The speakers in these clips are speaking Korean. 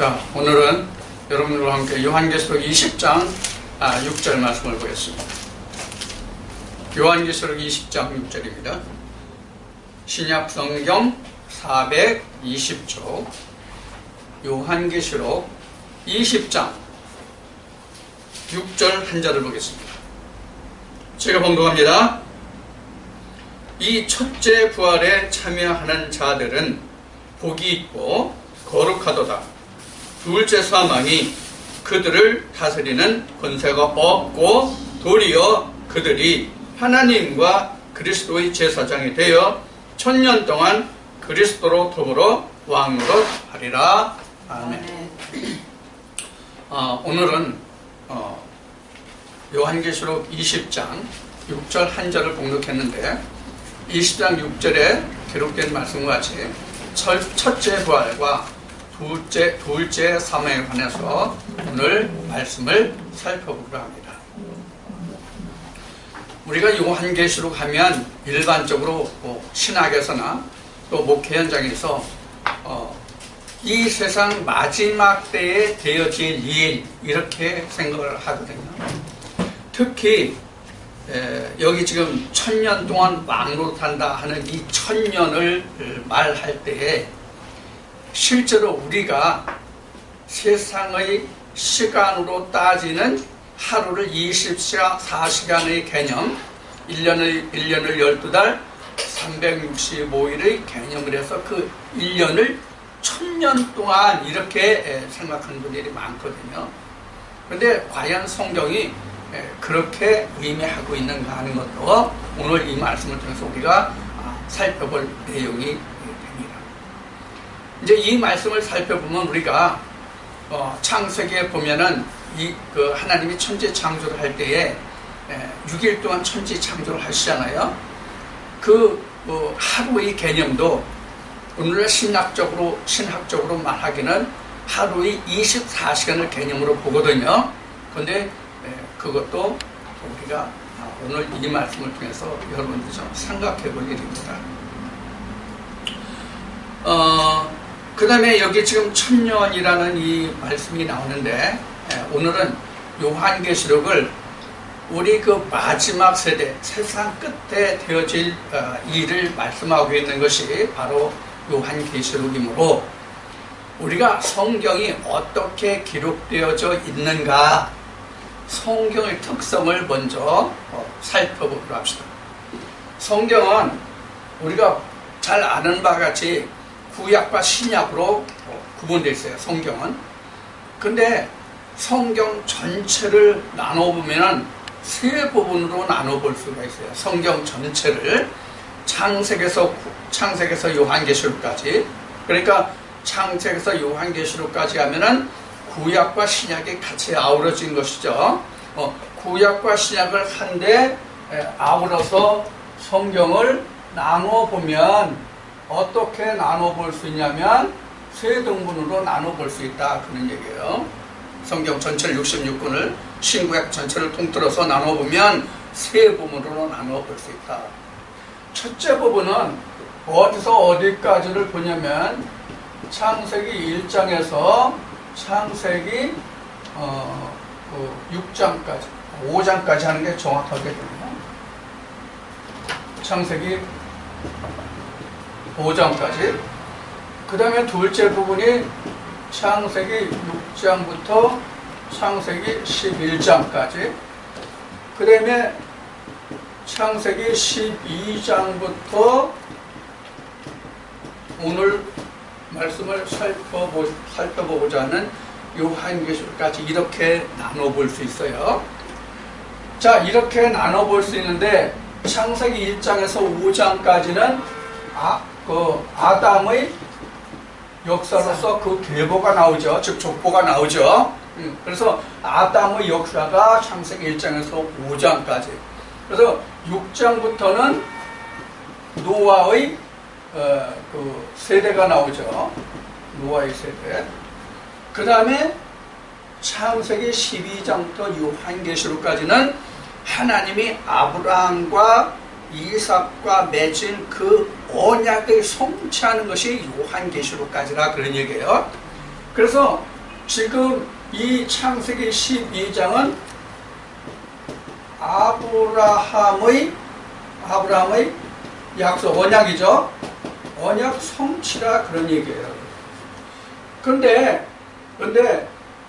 자, 오늘은 여러분들과 함께 요한계시록 20장 6절 말씀을 보겠습니다. 요한계시록 20장 6절입니다. 신약성경 420쪽 요한계시록 20장 6절 한 절을 보겠습니다. 제가 봉독합니다. 이 첫째 부활에 참여하는 자들은 복이 있고 거룩하도다. 둘째 사망이 그들을 다스리는 권세가 없고 도리어 그들이 하나님과 그리스도의 제사장이 되어 1000년 동안 그리스도로 더불어 왕으로 하리라. 아멘. 오늘은 요한계시록 20장 6절 한 절을 봉독했는데 20장 6절에 기록된 말씀과 같이 첫째 부활과 둘째 사망에 관해서 오늘 말씀을 살펴보기로 합니다. 우리가 요한계시록 하면 일반적으로 신학에서나 또 목회 현장에서 이 세상 마지막 때에 되어질 일 이렇게 생각을 하거든요. 특히 여기 지금 1000년 동안 왕노릇한다 하는 이 1000년을 말할 때에 실제로 우리가 세상의 시간으로 따지는 하루를 24시간의 개념, 1년을 12달, 365일의 개념을 해서 그 1년을 1000년 동안 이렇게 생각하는 분들이 많거든요. 그런데 과연 성경이 그렇게 의미하고 있는가 하는 것도 오늘 이 말씀을 통해서 우리가 살펴볼 내용이 됩니다. 이제 이 말씀을 살펴보면 우리가 창세기에 보면은 그 하나님이 천지 창조를 할 때에 6일 동안 천지 창조를 하시잖아요. 그 하루의 개념도 오늘날 신학적으로 말하기는 하루의 24시간을 개념으로 보거든요. 그런데 그것도 우리가 오늘 이 말씀을 통해서 여러분들이 좀 생각해 볼 일입니다. 그 다음에 여기 지금 1000년이라는 이 말씀이 나오는데 오늘은 요한계시록을 우리 그 마지막 세대, 세상 끝에 되어질 일을 말씀하고 있는 것이 바로 요한계시록이므로 우리가 성경이 어떻게 기록되어져 있는가 성경의 특성을 먼저 살펴보도록 합시다. 성경은 우리가 잘 아는 바와 같이 구약과 신약으로 구분되어 있어요. 성경은. 근데 성경 전체를 나눠보면 세 부분으로 나눠볼 수가 있어요. 성경 전체를 창세기에서 요한계시록까지, 그러니까 창세기에서 요한계시록까지 하면은 구약과 신약이 같이 아우러진 것이죠. 구약과 신약을 한데 아우러서 성경을 나눠보면 어떻게 나눠볼 수 있냐면 세 등분으로 나눠볼 수 있다 그런 얘기예요. 성경 전체를 66권을 신구약 전체를 통틀어서 나눠보면 세 부분으로 나눠볼 수 있다. 첫째 부분은 어디서 어디까지를 보냐면 창세기 1장에서 창세기 6장까지 5장까지 하는 게 정확하게 됩니다. 창세기 5장까지. 그 다음에 둘째 부분이 창세기 6장부터 창세기 11장까지. 그 다음에 창세기 12장부터 오늘 말씀을 살펴보고자 하는 요한계시록까지 이렇게 나눠볼 수 있어요. 자, 이렇게 나눠볼 수 있는데 창세기 1장에서 5장까지는 아담의 역사로서 그 계보가 나오죠. 즉 족보가 나오죠. 그래서 아담의 역사가 창세기 1장에서 5장까지. 그래서 6장부터는 노아의 그 세대가 나오죠. 노아의 세대. 그 다음에 창세기 12장부터 요한계시록까지는 하나님이 아브라함과 이삭과 맺은 그 언약을 성취하는 것이 요한계시록까지라 그런 얘기예요. 그래서 지금 이 창세기 12장은 아브라함의 약속, 언약이죠. 언약 성취라 그런 얘기예요. 그런데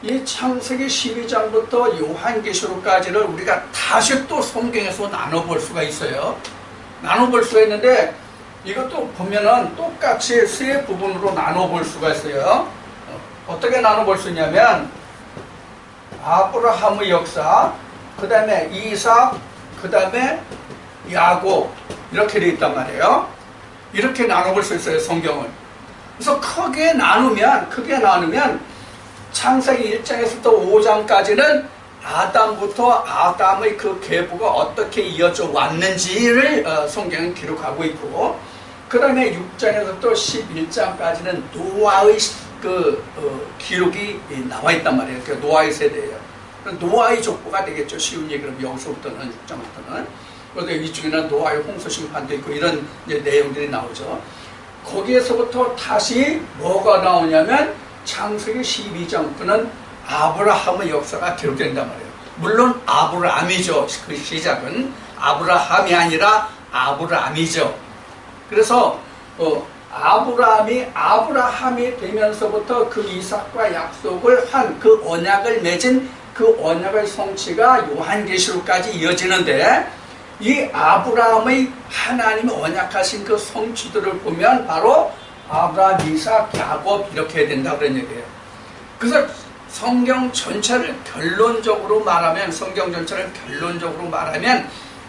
이 창세기 12장부터 요한계시록까지를 우리가 다시 또 성경에서 나눠볼 수가 있어요. 나눠볼 수가 있는데 이것도 보면은 똑같이 세 부분으로 나눠볼 수가 있어요. 어떻게 나눠볼 수 있냐면 아브라함의 역사, 그 다음에 이삭, 그 다음에 야곱 이렇게 되어 있단 말이에요. 이렇게 나눠볼 수 있어요, 성경을. 그래서 크게 나누면 창세기 1장에서부터 5장까지는 아담부터 아담의 그 계보가 어떻게 이어져 왔는지를 성경은 기록하고 있고, 그 다음에 6장에서부터 11장까지는 노아의 기록이 나와 있단 말이에요. 그러니까 노아의 세대예요. 노아의 족보가 되겠죠. 쉬운 얘기로 여기서부터는 6장부터는. 그런데 이쪽에는 노아의 홍수 심판도 있고 이런 이제 내용들이 나오죠. 거기에서부터 다시 뭐가 나오냐면 창세기 12장부터는 아브라함의 역사가 기록된단 말이에요. 물론 아브라함이죠. 그 시작은 아브라함이 아니라 아브라함이죠. 그래서 아브라함이 되면서부터 그 이삭과 약속을 한 그 언약을 맺은 그 언약의 성취가 요한계시록까지 이어지는데, 이 아브라함의 하나님이 언약하신 그 성취들을 보면 바로 아브라함, 이삭, 야곱 이렇게 된다 그런 얘기예요. 그래서 성경 전체를 결론적으로 말하면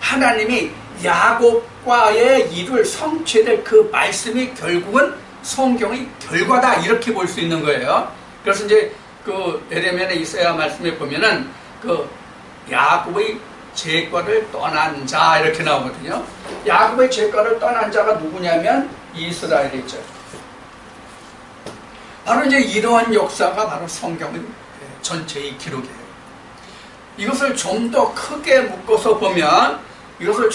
하나님이 야곱과의 이룰 성취될 그 말씀이 결국은 성경의 결과다 이렇게 볼 수 있는 거예요. 그래서 이제 그 에레미야의 이사야 말씀에 보면은 그 야곱의 죄과를 떠난 자 이렇게 나오거든요. 야곱의 죄과를 떠난 자가 누구냐면 이스라엘이죠. 바로 이제 이러한 역사가 바로 성경의 전체의 기록이에요. 이것을 좀 더 크게 묶어서 보면, 이것을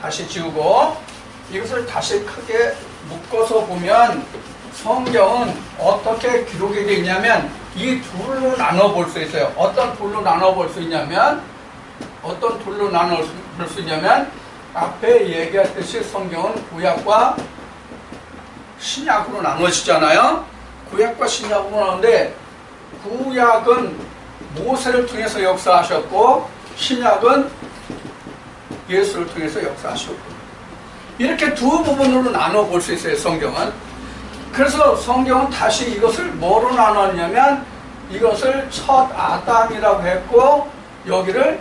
다시 지우고 이것을 다시 크게 묶어서 보면 성경은 어떻게 기록이 되어 있냐면 이 둘로 나눠볼 수 있어요. 어떤 둘로 나눠볼 수 있냐면 앞에 얘기했듯이 성경은 구약과 신약으로 나눠지잖아요. 구약과 신약으로 나누는데 구약은 모세를 통해서 역사하셨고 신약은 예수를 통해서 역사하셨고, 이렇게 두 부분으로 나눠볼 수 있어요, 성경은. 그래서 성경은 다시 이것을 뭐로 나눴냐면 이것을 첫 아담이라고 했고 여기를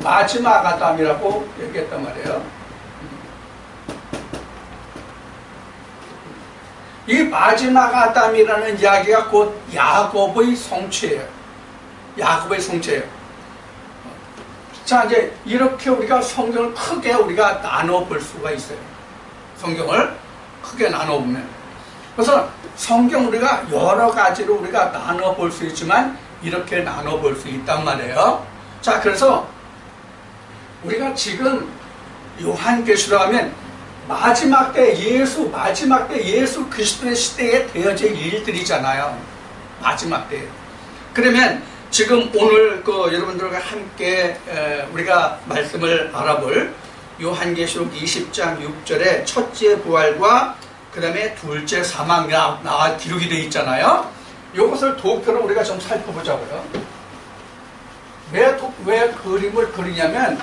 마지막 아담이라고 얘기했단 말이에요. 이 마지막 아담이라는 이야기가 곧 야곱의 성취예요. 자, 이제 이렇게 우리가 성경을 크게 우리가 나눠볼 수가 있어요. 성경을 크게 나눠보면. 그래서 성경 우리가 여러 가지로 우리가 나눠볼 수 있지만 이렇게 나눠볼 수 있단 말이에요. 자, 그래서 우리가 지금 요한계시록 하면 마지막 때 예수 그리스도의 시대에 되어질 일들이잖아요. 마지막 때. 그러면 지금 오늘 여러분들과 함께 우리가 말씀을 알아볼 요한계시록 20장 6절에 첫째 부활과 그 다음에 둘째 사망이 나와 기록이 되어 있잖아요. 이것을 도표로 우리가 좀 살펴보자고요. 왜 그림을 그리냐면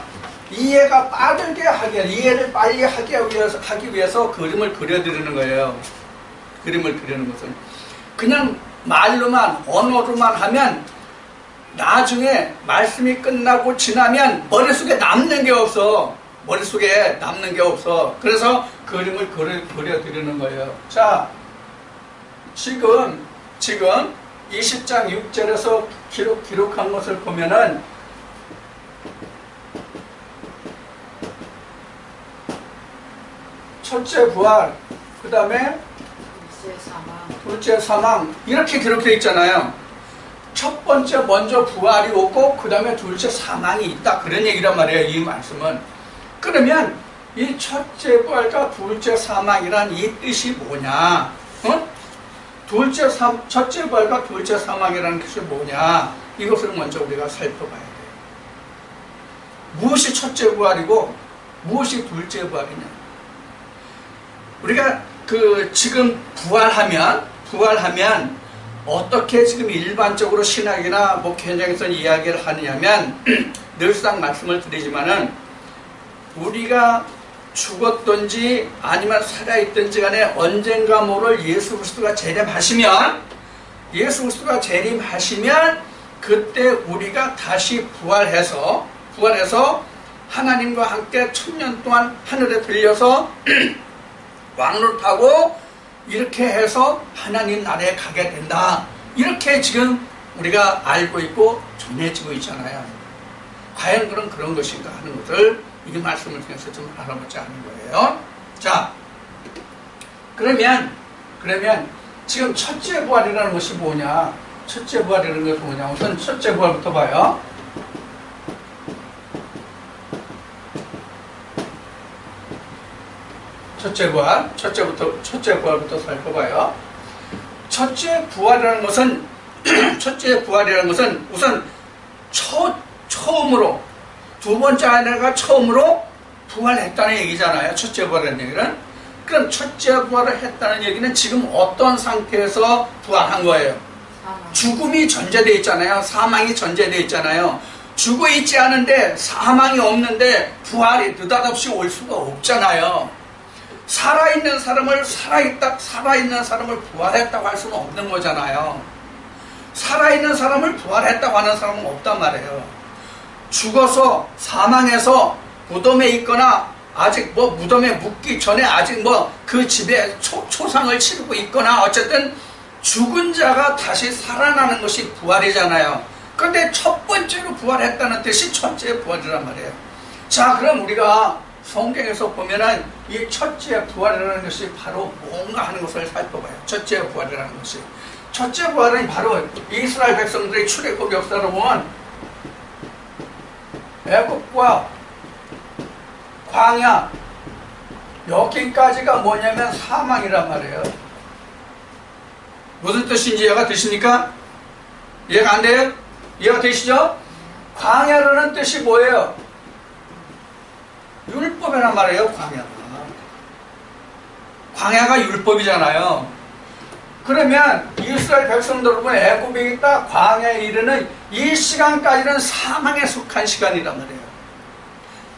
이해가 빠르게 이해를 빨리 하기 위해서 그림을 그려드리는 거예요. 그림을 그리는 것은 그냥 언어로만 하면 나중에 말씀이 끝나고 지나면 머릿속에 남는 게 없어. 그래서 그림을 그려드리는 거예요. 자, 지금 20장 6절에서 기록한 것을 보면은 첫째 부활, 그 다음에 둘째 사망 이렇게 기록되어 있잖아요. 첫 번째 먼저 부활이 오고 그 다음에 둘째 사망이 있다 그런 얘기란 말이에요. 이 말씀은. 그러면 이 첫째 부활과 둘째 사망이란 이 뜻이 뭐냐? 첫째 부활과 둘째 사망이라는 것이 뭐냐? 이것을 먼저 우리가 살펴봐야 돼요. 무엇이 첫째 부활이고 무엇이 둘째 부활이냐? 우리가 지금 부활하면 어떻게 지금 일반적으로 신학이나 목회장에서 이야기를 하느냐면 늘상 말씀을 드리지만은 우리가 죽었든지 아니면 살아있든지 간에 언젠가 모를 예수 그리스도가 재림하시면 그때 우리가 다시 부활해서 하나님과 함께 1000년 동안 하늘에 들려서 왕을 타고 이렇게 해서 하나님 나라에 가게 된다. 이렇게 지금 우리가 알고 있고 전해지고 있잖아요. 과연 그런 것인가 하는 것을 이 말씀을 통해서 좀 알아보자 하는 거예요. 자, 그러면 지금 첫째 부활이라는 것이 뭐냐? 첫째 부활이라는 것이 뭐냐? 우선 첫째 부활부터 봐요. 첫째 부활부터 살펴봐요. 첫째 부활이라는 것은 우선 처음으로 두 번째 아내가 처음으로 부활했다는 얘기잖아요. 첫째 부활이라는 얘기는. 그럼 첫째 부활을 했다는 얘기는 지금 어떤 상태에서 부활한 거예요? 죽음이 전제되어 있잖아요. 사망이 전제되어 있잖아요. 죽어 있지 않은데 사망이 없는데 부활이 느닷없이 올 수가 없잖아요. 살아있는 사람을 부활했다고 할 수는 없는 거잖아요. 살아있는 사람을 부활했다고 하는 사람은 없단 말이에요. 죽어서 사망해서 무덤에 있거나 아직 무덤에 묻기 전에 아직 그 집에 초상을 치르고 있거나 어쨌든 죽은 자가 다시 살아나는 것이 부활이잖아요. 그런데 첫 번째로 부활했다는 뜻이 첫째 부활이란 말이에요. 자, 그럼 우리가 성경에서 보면은 이 첫째 부활이라는 것이 바로 뭔가 하는 것을 살펴봐요. 첫째 부활이라는 것이. 첫째 부활은 바로 이스라엘 백성들의 출애굽 역사를 보면 애굽과 광야 여기까지가 뭐냐면 사망이란 말이에요. 무슨 뜻인지 이해가 되십니까? 이해가 안 돼요? 이해가 되시죠? 광야라는 뜻이 뭐예요? 율법이란 말이에요. 광야가 율법이잖아요. 그러면 이스라엘 백성들 보면 애굽에 있다 광야에 이르는 이 시간까지는 사망에 속한 시간이란 말이에요.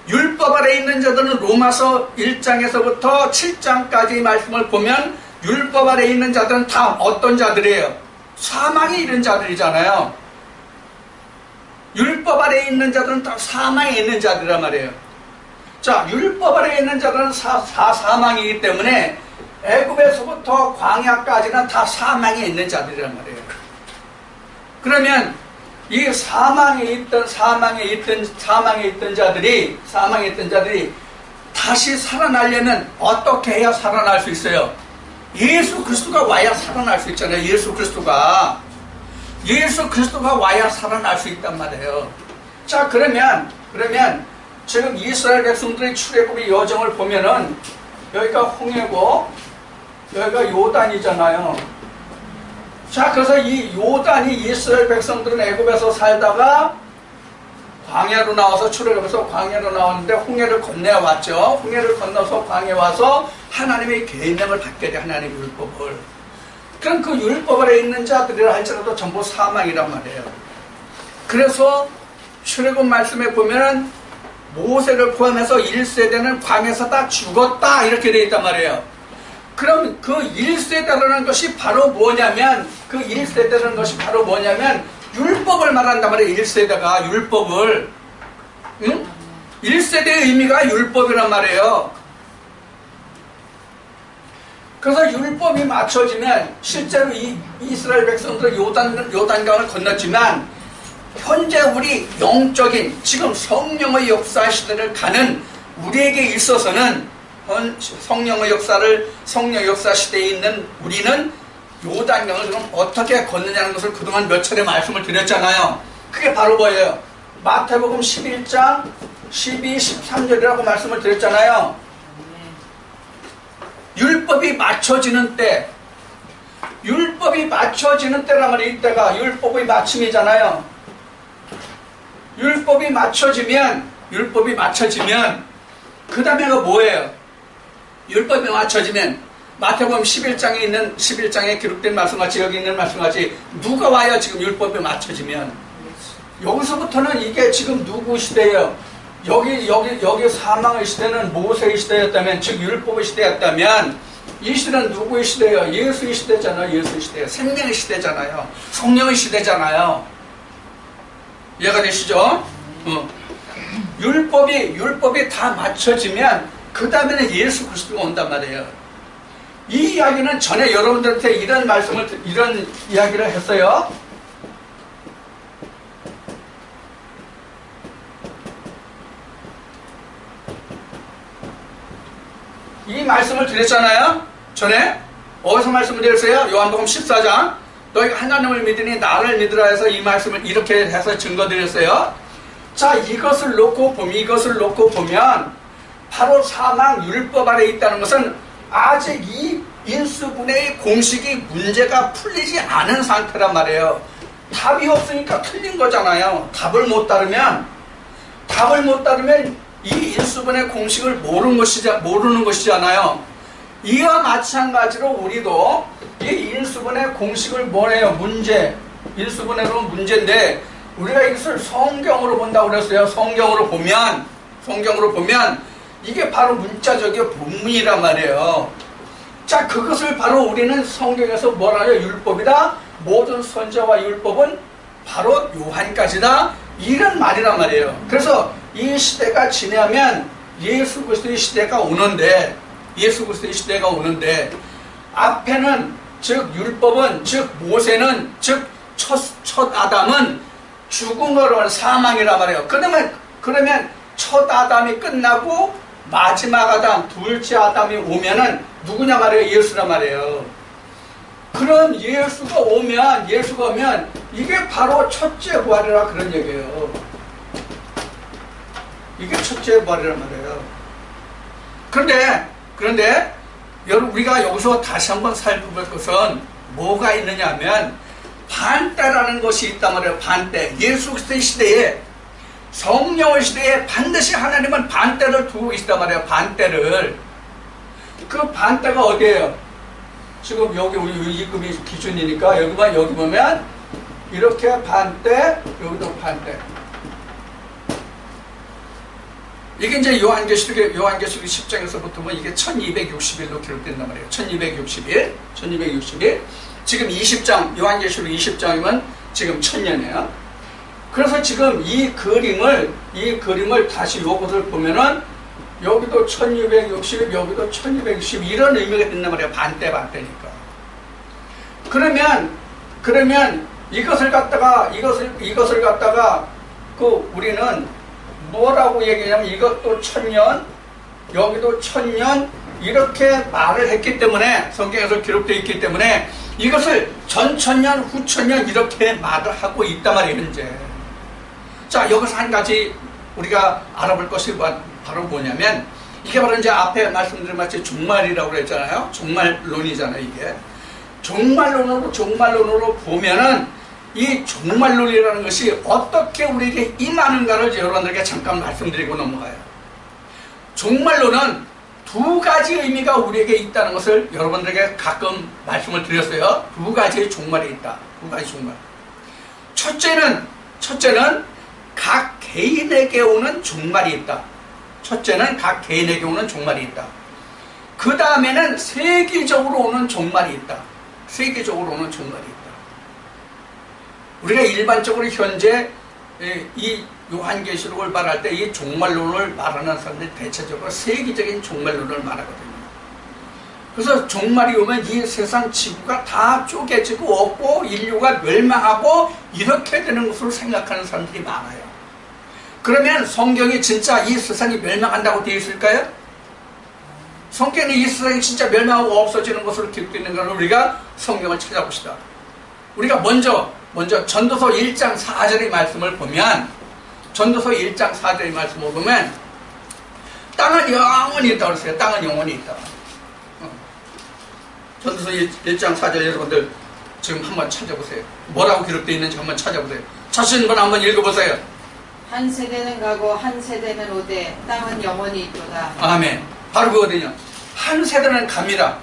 율법 아래 있는 자들은 로마서 1장에서부터 7장까지 말씀을 보면 율법 아래 있는 자들은 다 어떤 자들이에요? 사망에 이른 자들이잖아요. 율법 아래 있는 자들은 다 사망에 있는 자들이란 말이에요. 자, 율법 아래 있는 자들은 사망이기 때문에 애굽에서부터 광야까지는 다 사망에 있는 자들이란 말이에요. 그러면 이 사망에 있던 자들이 다시 살아나려면 어떻게 해야 살아날 수 있어요? 예수 그리스도가 와야 살아날 수 있잖아요. 예수 그리스도가 와야 살아날 수 있단 말이에요. 자, 그러면 지금 이스라엘 백성들의 출애굽의 여정을 보면은 여기가 홍해고 여기가 요단이잖아요. 자, 그래서 이 요단이 이스라엘 백성들은 애굽에서 살다가 광야로 나와서 출애굽해서 광야로 나왔는데 홍해를 건너왔죠. 홍해를 건너서 광야에 와서 하나님의 계명을 받게 돼. 하나님의 율법을. 그럼 그 율법 아래 있는 자들이라 할지라도 전부 사망이란 말이에요. 그래서 출애굽 말씀에 보면은 모세를 포함해서 1세대는 광야에서 다 죽었다 이렇게 되어 있단 말이에요. 그럼 그 1세대라는 것이 바로 뭐냐면 율법을 말한단 말이에요. 1세대가 율법을. 응? 1세대의 의미가 율법이란 말이에요. 그래서 율법이 맞춰지면 실제로 이 이스라엘 백성들은 요단강을 건넜지만 현재 우리 영적인 지금 성령의 역사 시대를 가는 우리에게 있어서는 성령 역사 시대에 있는 우리는 요단강을 그럼 어떻게 건느냐는 것을 그동안 몇 차례 말씀을 드렸잖아요. 그게 바로 뭐예요? 마태복음 11장 12, 13절이라고 말씀을 드렸잖아요. 율법이 맞춰지는 때 율법이 맞춰지는 때란 말이에요. 이때가 율법의 맞춤이잖아요. 율법이 맞춰지면 그 다음에가 뭐예요? 율법이 맞춰지면 마태복음 11장에 기록된 말씀같이 여기 있는 말씀같이 누가 와요? 지금 율법이 맞춰지면 여기서부터는 이게 지금 누구 시대예요? 여기 사망의 시대는 모세의 시대였다면, 즉 율법의 시대였다면 이 시대는 누구의 시대예요? 예수의 시대잖아요. 예수의 시대예요. 생명의 시대잖아요. 성령의 시대잖아요. 이해가 되시죠? 율법이 다 맞춰지면 그 다음에는 예수 그리스도가 온단 말이에요. 이 이야기는 전에 여러분들한테 이런 이야기를 했어요. 이 말씀을 드렸잖아요. 전에 어디서 말씀을 드렸어요? 요한복음 14장. 너희가 하나님을 믿으니 나를 믿으라 해서 이 말씀을 이렇게 해서 증거 드렸어요. 자, 이것을 놓고 보면 바로 사망 율법 아래 있다는 것은 아직 이 인수분해의 공식이 문제가 풀리지 않은 상태란 말이에요. 답이 없으니까 틀린 거잖아요. 답을 못 따르면 이 인수분해 공식을 모르는 것이잖아요. 이와 마찬가지로 우리도 이 인수분해 공식을 뭐래요? 인수분해로 문제인데 우리가 이것을 성경으로 본다고 그랬어요. 성경으로 보면 이게 바로 문자적인 본문이란 말이에요. 자, 그것을 바로 우리는 성경에서 뭐라 해요? 율법이다. 모든 선지자와 율법은 바로 요한까지다. 이런 말이란 말이에요. 그래서 이 시대가 지나면 예수 그리스도의 시대가 오는데 앞에는 즉 율법은 즉 모세는 즉 첫 아담은 죽음으로 사망이란 말이에요. 그러면 첫 아담이 끝나고 마지막 아담, 둘째 아담이 오면은 누구냐 말이에요? 예수란 말이에요. 그럼 예수가 오면 이게 바로 첫째 부활이라 그런 얘기예요. 이게 첫째 부활이란 말이에요. 그런데 여러분, 우리가 여기서 다시 한번 살펴볼 것은 뭐가 있느냐 하면 반대라는 것이 있단 말이에요. 반대. 예수 그리스도의 시대에, 성령의 시대에 반드시 하나님은 반대를 두고 계시단 말이에요. 반대를. 그 반대가 어디예요? 지금 여기 우리 이급이 기준이니까 여기 보면 이렇게 반대, 여기도 반대. 이게 이제 요한계시록 10장에서부터 보면 이게 1260일로 기록된단 말이에요. 1260일. 지금 20장, 요한계시록 20장이면 지금 1000년이에요. 그래서 지금 이 그림을 다시 요것을 보면은 여기도 1260, 여기도 1260 이런 의미가 된단 말이에요. 반대니까. 그러면 이것을 갖다가 우리는 뭐라고 얘기하냐면 이것도 1000년, 여기도 1000년 이렇게 말을 했기 때문에, 성경에서 기록되어 있기 때문에 이것을 전천년, 후천년 이렇게 말을 하고 있단 말이에요. 현재. 자, 여기서 한 가지 우리가 알아볼 것이 바로 뭐냐면, 이게 바로 이제 앞에 말씀드린 마치 종말이라고 그랬잖아요. 종말론이잖아요, 이게. 종말론으로 보면은 이 종말론이라는 것이 어떻게 우리에게 임하는가를 여러분들에게 잠깐 말씀드리고 넘어가요. 종말론은 두 가지 의미가 우리에게 있다는 것을 여러분들에게 가끔 말씀을 드렸어요. 두 가지의 종말이 있다. 두 가지 종말. 첫째는 각 개인에게 오는 종말이 있다. 그 다음에는 세계적으로 오는 종말이 있다. 우리가 일반적으로 현재 이 요한계시록을 말할 때 이 종말론을 말하는 사람들이 대체적으로 세계적인 종말론을 말하거든요. 그래서 종말이 오면 이 세상 지구가 다 쪼개지고 없고 인류가 멸망하고 이렇게 되는 것으로 생각하는 사람들이 많아요. 그러면 성경이 진짜 이 세상이 멸망한다고 되어 있을까요? 성경이 이 세상이 진짜 멸망하고 없어지는 것으로 기록되어 있는 것을 우리가 성경을 찾아봅시다. 우리가 먼저 전도서 1장 4절의 말씀을 보면, 땅은 영원히 있다고 그랬어요. 땅은 영원히 있다. 전도서 1장 4절 여러분들 지금 한번 찾아보세요. 뭐라고 기록되어 있는지 한번 찾아보세요. 자신 분 한번 읽어보세요. 한 세대는 가고 한 세대는 오되 땅은 영원히 있도다. 아멘. 바로 그거거든요. 한 세대는 갑니다.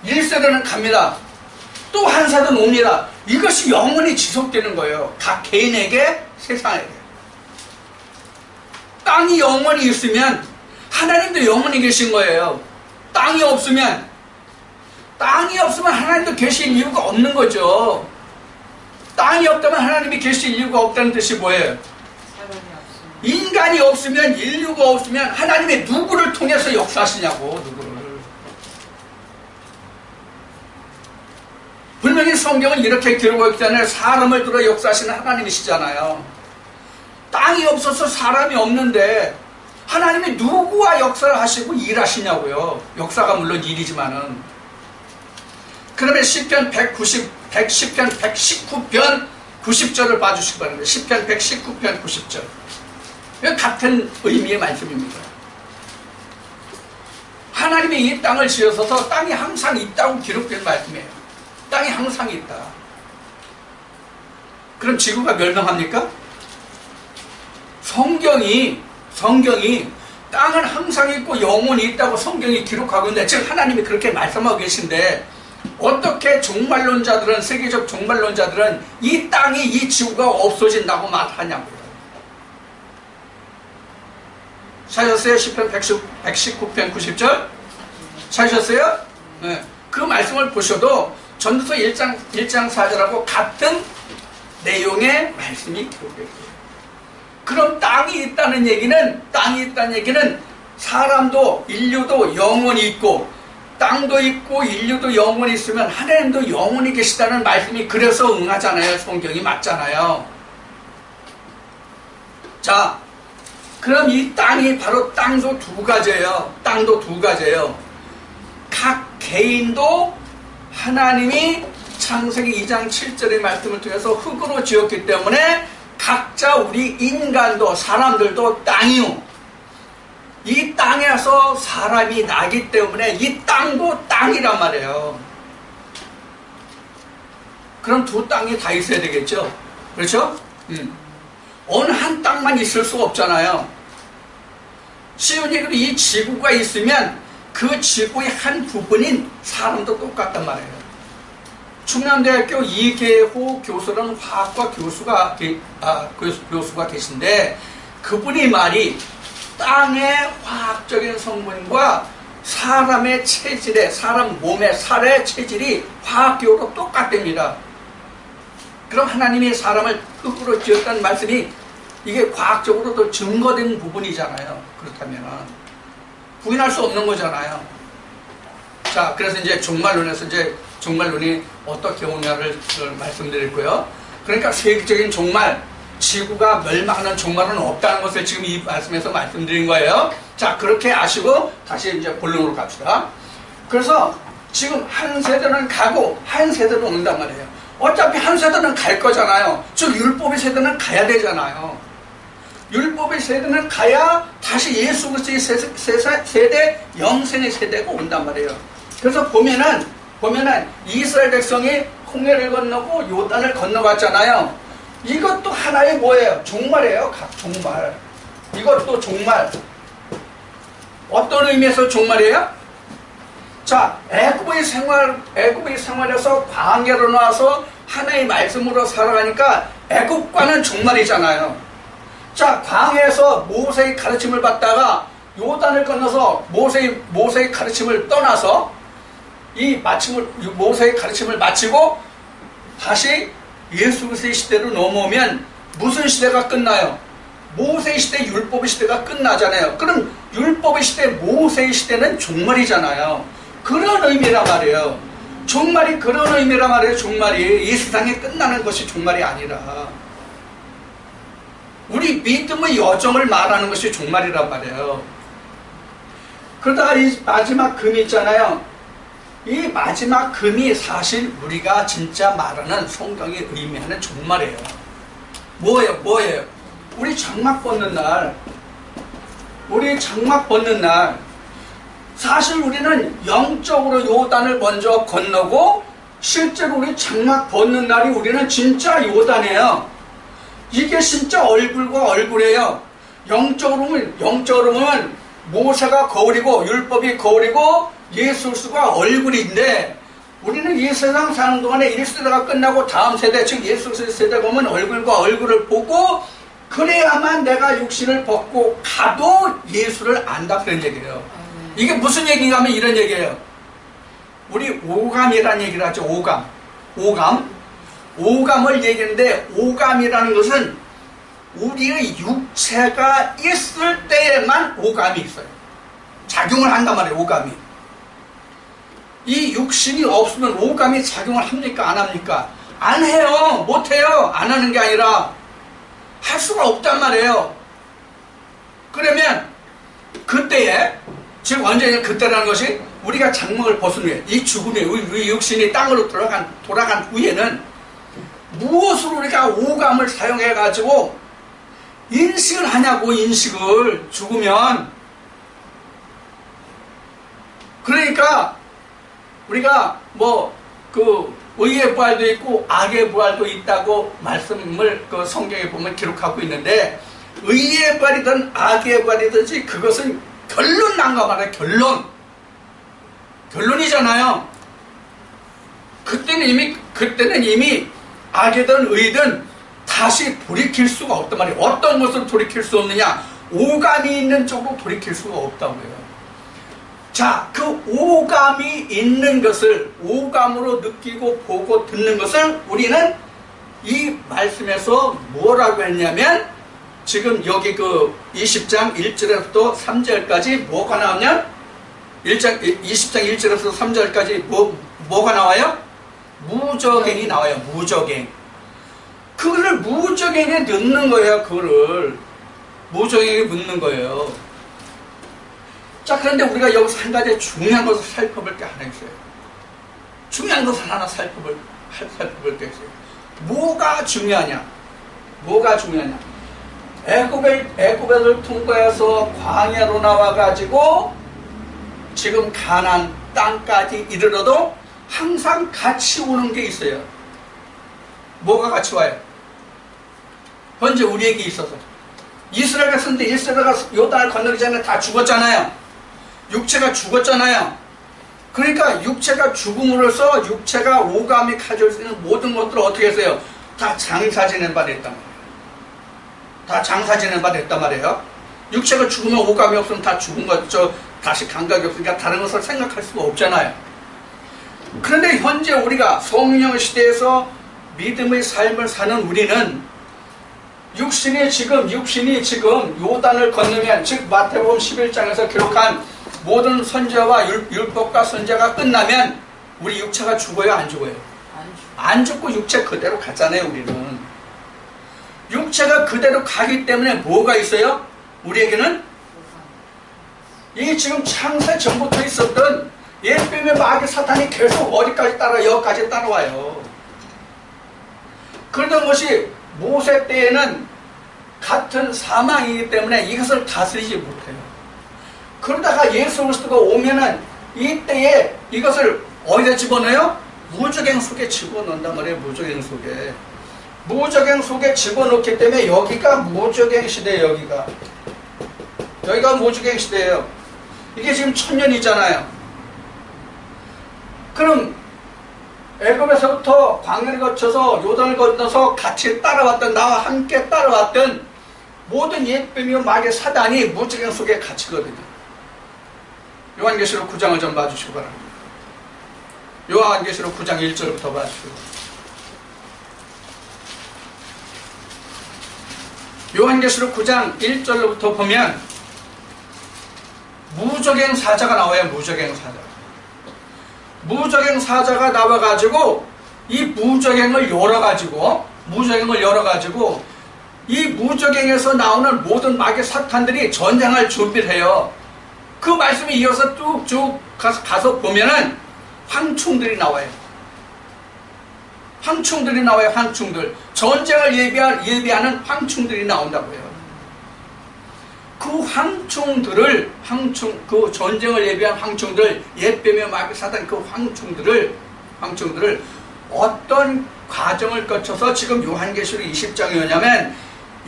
1세대는 갑니다. 또 한 세대는 옵니다. 이것이 영원히 지속되는 거예요. 각 개인에게, 세상에게. 땅이 영원히 있으면 하나님도 영원히 계신 거예요. 땅이 없으면 하나님도 계실 이유가 없는 거죠. 땅이 없다면 하나님이 계실 이유가 없다는 뜻이 뭐예요? 사람이 없으면. 인간이 없으면, 인류가 없으면 하나님의 누구를 통해서 역사하시냐고. 누구를. 분명히 성경은 이렇게 기록하고 있잖아요. 사람을 들어 역사하시는 하나님이시잖아요. 땅이 없어서 사람이 없는데 하나님이 누구와 역사를 하시고 일하시냐고요. 역사가 물론 일이지만은. 그러면 시편 119편 90절을 봐주시기 바랍니다. 시편 119편 90절. 같은 의미의 말씀입니다. 하나님이 이 땅을 지으셔서 땅이 항상 있다고 기록된 말씀이에요. 땅이 항상 있다. 그럼 지구가 멸망합니까? 성경이 땅은 항상 있고 영원히 있다고 성경이 기록하고 있는데, 즉 하나님이 그렇게 말씀하고 계신데 어떻게 종말론자들은, 세계적 종말론자들은 이 땅이, 이 지구가 없어진다고 말하냐고요. 찾으셨어요? 시편 119편 90절? 찾으셨어요? 네. 그 말씀을 보셔도 전도서 1장 4절하고 같은 내용의 말씀이 기록되어 있어요. 그럼 땅이 있다는 얘기는 사람도, 인류도 영원히 있고, 땅도 있고, 인류도 영원히 있으면 하나님도 영원히 계시다는 말씀이 그래서 응하잖아요. 성경이 맞잖아요. 자, 그럼 이 땅이 바로 땅도 두 가지예요. 각 개인도 하나님이 창세기 2장 7절의 말씀을 통해서 흙으로 지었기 때문에 각자 우리 인간도, 사람들도 땅이요. 이 땅에서 사람이 나기 때문에 이 땅도 땅이란 말이에요. 그럼 두 땅이 다 있어야 되겠죠? 그렇죠? 어느 한 땅만 있을 수 없잖아요. 쉬운 얘기로 이 지구가 있으면 그 지구의 한 부분인 사람도 똑같단 말이에요. 충남대학교 이계호 교수라는 화학과 교수가 계신데, 그분이 말이 땅의 화학적인 성분과 사람의 체질의, 사람 몸의 살의 체질이 화학적으로 똑같답니다. 그럼 하나님이 사람을 흙으로 지었다는 말씀이 이게 과학적으로도 증거된 부분이잖아요. 그렇다면 부인할 수 없는 거잖아요. 자, 그래서 이제 종말론이 어떻게 오냐를 말씀드릴 거예요. 그러니까 세계적인 종말, 지구가 멸망하는 종말은 없다는 것을 지금 이 말씀에서 말씀드린 거예요. 자, 그렇게 아시고 다시 이제 본론으로 갑시다. 그래서 지금 한 세대는 가고 한 세대는 온단 말이에요. 어차피 한 세대는 갈 거잖아요. 즉 율법의 세대는 가야 되잖아요. 율법의 세대는 가야 다시 예수 그리스도의 세대, 영생의 세대가 온단 말이에요. 그래서 보면은 이스라엘 백성이 홍해를 건너고 요단을 건너갔잖아요. 이것도 하나의 뭐예요? 종말이에요. 각 종말. 이것도 종말. 어떤 의미에서 종말이에요? 자, 애굽의 생활에서 광야로 나와서 하나의 말씀으로 살아가니까 애굽과는 종말이잖아요. 자, 광야에서 모세의 가르침을 받다가 요단을 건너서 모세의 가르침을 떠나서 모세의 가르침을 마치고 다시 예수 그리스도의 시대로 넘어오면 무슨 시대가 끝나요? 모세의 시대, 율법의 시대가 끝나잖아요. 그럼 율법의 시대, 모세의 시대는 종말이잖아요. 그런 의미란 말이에요. 종말이 그런 의미란 말이에요. 종말이 이 세상에 끝나는 것이 종말이 아니라 우리 믿음의 여정을 말하는 것이 종말이란 말이에요. 그러다가 이 마지막 금이 있잖아요. 이 마지막 금이 사실 우리가 진짜 말하는 성경이 의미하는 종말이에요. 뭐예요? 우리 장막 벗는 날, 사실 우리는 영적으로 요단을 먼저 건너고 실제로 우리 장막 벗는 날이 우리는 진짜 요단이에요. 이게 진짜 얼굴과 얼굴이에요. 영적으로 보면 모세가 거울이고 율법이 거울이고 예수 그리스도가 얼굴인데, 우리는 이 세상 사는 동안에 1세대가 끝나고 다음 세대, 즉 예수 그리스도 세대 보면 얼굴과 얼굴을 보고, 그래야만 내가 육신을 벗고 가도 예수를 안다, 그런 얘기예요. 이게 무슨 얘기인가 하면 이런 얘기예요. 우리 오감이라는 얘기를 하죠. 오감을 얘기하는데, 오감이라는 것은 우리의 육체가 있을 때에만 오감이 있어요. 작용을 한단 말이에요. 오감이. 이 육신이 없으면 오감이 작용을 합니까? 안 합니까? 안 해요. 못 해요. 안 하는 게 아니라 할 수가 없단 말이에요. 그러면 그때에, 즉 언제냐, 그때라는 것이 우리가 장막을 벗은 후에, 이 죽음에 우리 육신이 땅으로 돌아간 후에는 무엇으로 우리가 오감을 사용해 가지고 인식을 하냐고. 인식을, 죽으면. 그러니까 우리가 의의 부활도 있고 악의 부활도 있다고 말씀을 성경에 보면 기록하고 있는데, 의의 부활이든 악의 부활이든지 그것은 결론 난감하다. 결론이잖아요. 그때는 이미 악이든 의든 다시 돌이킬 수가 없단 말이에요. 어떤 것을 돌이킬 수 없느냐? 오감이 있는 쪽으로 돌이킬 수가 없다고요. 자, 그 오감이 있는 것을, 오감으로 느끼고 보고 듣는 것을 우리는 이 말씀에서 뭐라고 했냐면, 지금 여기 20장 1절에서부터 3절까지 뭐가 나오냐? 20장 1절에서 3절까지 뭐가 나와요? 무적행이 나와요. 무적행. 그거를 무적행에 넣는 거예요. 그거를 무적행에 넣는 거예요. 자, 그런데 우리가 여기서 한 가지 중요한 것을 살펴볼 게 하나 있어요. 중요한 것을 하나 살펴볼 게 있어요. 뭐가 중요하냐? 애굽을 통과해서 광야로 나와가지고 지금 가나안 땅까지 이르러도 항상 같이 오는 게 있어요. 뭐가 같이 와요? 현재 우리에게 있어서. 이스라엘 백성들 1세대가 요단을 건너기 전에 다 죽었잖아요. 육체가 죽었잖아요. 그러니까 육체가 죽음으로써 육체가 오감이 가질 수 있는 모든 것들을 어떻게 했어요? 다 장사 지낸 바 됐단 말이에요. 육체가 죽으면 오감이 없으면 다 죽은 거죠. 다시 감각이 없으니까 다른 것을 생각할 수가 없잖아요. 그런데 현재 우리가 성령 시대에서 믿음의 삶을 사는 우리는 육신이 지금 요단을 건너면, 즉 마태복음 11장에서 기록한 모든 선지자와 율법과 선지자가 끝나면 우리 육체가 죽어요, 안 죽어요? 안 죽고 육체 그대로 갔잖아요. 우리는 육체가 그대로 가기 때문에 뭐가 있어요? 우리에게는 이 지금 창세 전부터 있었던 옛뱀의 마귀 사탄이 계속 어디까지 여기까지 따라와요. 그러던 것이 모세 때에는 같은 사망이기 때문에 이것을 다스리지 못해요. 그러다가 예수 그리스도가 오면은 이때에 이것을 어디다 집어넣어요? 무적행 속에 집어넣는단 말이에요. 무적행 속에 집어넣기 때문에 여기가 무적행 시대예요. 여기가 무적행 시대예요. 이게 지금 1000년이잖아요. 그럼 애굽에서부터 광야를 거쳐서 요단을 건너서 같이 따라왔던, 나와 함께 따라왔던 모든 옛뱀이요 마귀 사단이 무적행 속에 갇히거든요. 요한계시록 9장을 좀 봐주시기 바랍니다. 요한계시록 9장 1절부터 봐주시고, 요한계시록 9장 1절부터 보면 무적행 사자가 나와요. 무적행 사자가 나와가지고 이 무적행을 열어가지고 이 무적행에서 나오는 모든 마귀 사탄들이 전쟁할 준비를 해요. 그 말씀이 이어서 쭉 가서 보면은 황충들이 나와요. 황충들. 전쟁을 예비하는 황충들이 나온다고요. 그 그 전쟁을 예비한 황충들, 옛뱀의 마귀 사탄 그 황충들을 황충들을 어떤 과정을 거쳐서 지금 요한계시록 20장이 뭐냐면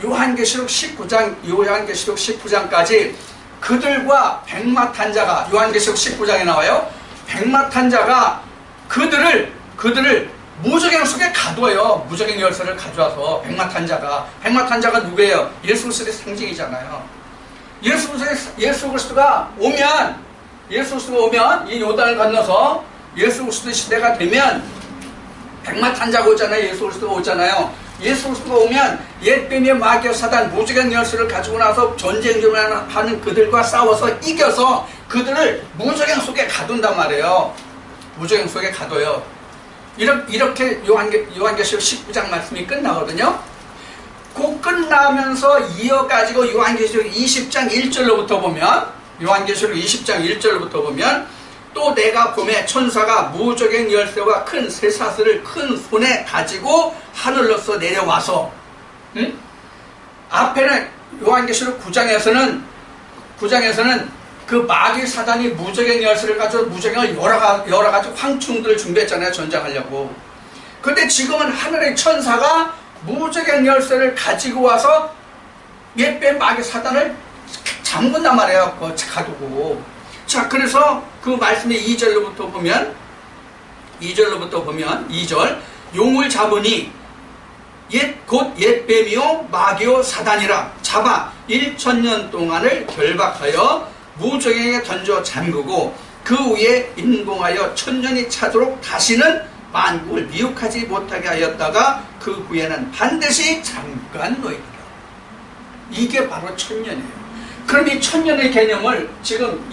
요한계시록 19장까지 그들과 백마탄자가 요한계시록 19장에 나와요. 백마탄자가 그들을 무저갱 속에 가둬요. 무저갱 열쇠를 가져와서 백마탄자가 누구예요? 예수 그리스도의 상징이잖아요. 예수 그리스도가 오면 이 요단을 건너서 예수 그리스도 시대가 되면 백마탄자가 오잖아요. 예수 그리스도가 오잖아요. 예수 그리스도가 오면 옛뱀의 마귀와 사단 무저갱 열쇠를 가지고 나서 전쟁 좀 하는 그들과 싸워서 이겨서 그들을 무저갱 속에 가둔단 말이에요. 무저갱 속에 가둬요. 이렇게 요한계시록 19장 말씀이 끝나거든요. 그 끝나면서 이어가지고 요한계시록 20장 1절로부터 보면 또 내가 봄에 천사가 무저갱 열쇠와 큰 쇠사슬을 큰 손에 가지고 하늘로서 내려와서 앞에는 요한계시록 9장에서는 그 마귀 사단이 무저갱 열쇠를 가지고 무저갱을 여러 가지 황충들을 준비했잖아요. 전쟁하려고. 근데 지금은 하늘의 천사가 무저갱 열쇠를 가지고 와서 옛뱀 마귀 사단을 잠근단 말이에요. 가두고. 자, 그래서 그 말씀의 2절로부터 보면 2절 용을 잡으니 곧 옛뱀이요 마귀요 사단이라 잡아 1000년 동안을 결박하여 무저갱에 던져 잠그고 그 위에 인공하여 1000년이 차도록 다시는 만국을 미혹하지 못하게 하였다가 그 후에는 반드시 잠깐 놓이리라. 이게 바로 1000년이에요. 그럼 이 1000년의 개념을 지금